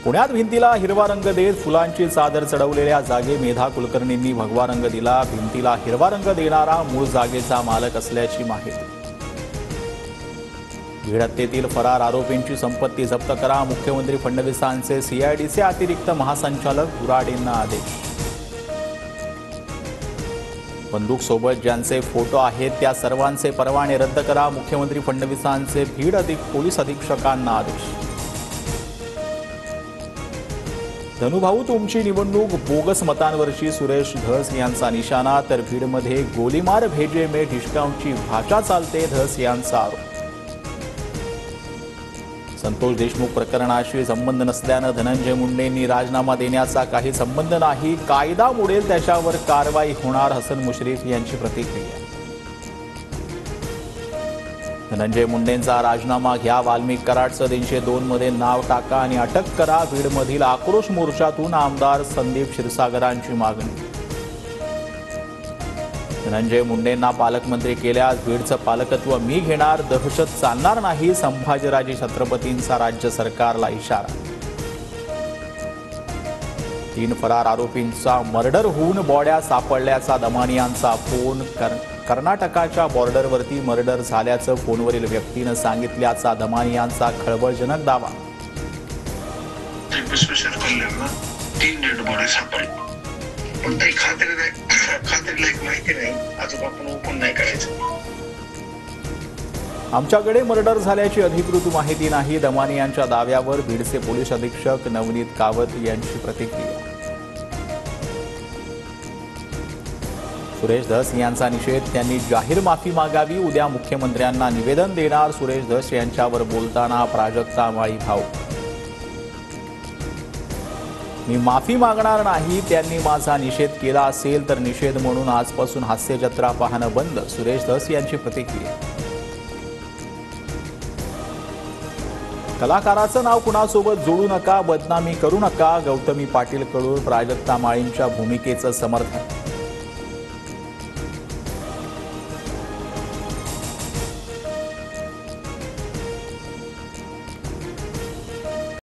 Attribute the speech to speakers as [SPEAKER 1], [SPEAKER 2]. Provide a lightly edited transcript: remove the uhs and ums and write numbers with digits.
[SPEAKER 1] पुण्यात भिंतीला हिरवा रंग देत फुलांची चादर चढवलेल्या जागे मेधा कुलकर्णींनी भगवा रंग दिला। भिंतीला हिरवा रंग देणारा मूळ जागेचा मालक असल्याची माहिती। भीड हत्येतील फरार आरोपींची संपत्ती जप्त करा, मुख्यमंत्री फडणवीसांचे सीआयडीचे अतिरिक्त महासंचालक गुराडेंना आदेश। बंदूक सोबत ज्यांचे फोटो आहेत त्या सर्वांचे परवाने रद्द करा, मुख्यमंत्री फडणवीसांचे भीड पोलीस अधीक्षकांना आदेश। धनुभाऊ तुमची निवडणूक बोगस मतांवरची सुरेश धस यांचा निशाणा, तर भीडमध्ये गोलीमार भेजे में ढिशकावची भाषा चालते, धस यांचा आरोप। संतोष देशमुख प्रकरणाशी संबंध नसल्यानं धनंजय मुंडेंनी राजीनामा देण्याचा काही संबंध नाही, कायदा मोडेल त्याच्यावर कारवाई होणार, हसन मुश्रीफ यांची प्रतिक्रिया। धनंजय मुंडेंचा राजीनामा घ्या, वाल्मिक कराडचं 302 मध्ये नाव टाका आणि अटक करा, बीडमधील आक्रोश मोर्चातून आमदार संदीप क्षीरसागरांची मागणी। धनंजय मुंडेंना पालकमंत्री केल्यास बीडचं पालकत्व मी घेणार, दहशत चालणार नाही, संभाजीराजे छत्रपतींचा राज्य सरकारला इशारा। 3 फरार आरोपींचा मर्डर होऊन बॉड्या सापडल्याचा दमानियांचा फोन। कर्नाटकाच्या बॉर्डरवरती मर्डर झाल्याचं फोनवरील व्यक्तीनं सांगितल्याचा दमानियांचा खळबळजनक दावा।
[SPEAKER 2] 3 डेड बॉडी सापडल्या, पण काही खात्रीलायक माहिती नाही, अजून आपण ओपन नाही करायचं।
[SPEAKER 1] आमच्याकडे मर्डर झाल्याची अधिकृत माहिती नाही, दमानियांच्या दाव्यावर बीडचे पोलीस अधीक्षक नवनीत कावत यांची प्रतिक्रिया। सुरेश धस यांचा निषेध, त्यांनी जाहीर माफी मागावी, उद्या मुख्यमंत्र्यांना निवेदन देणार, सुरेश धस यांच्यावर बोलताना प्राजक्ता माळी भाऊक। मी माफी मागणार नाही, त्यांनी माझा निषेध केला असेल तर निषेध म्हणून आजपासून हास्यजत्रा पाहणं बंद, सुरेश धस यांची प्रतिक्रिया। कलाकाराचं नाव कुणासोबत जोडू नका, बदनामी करू नका, गौतमी पाटील कडून प्राजक्ता माळींच्या भूमिकेचं समर्थन।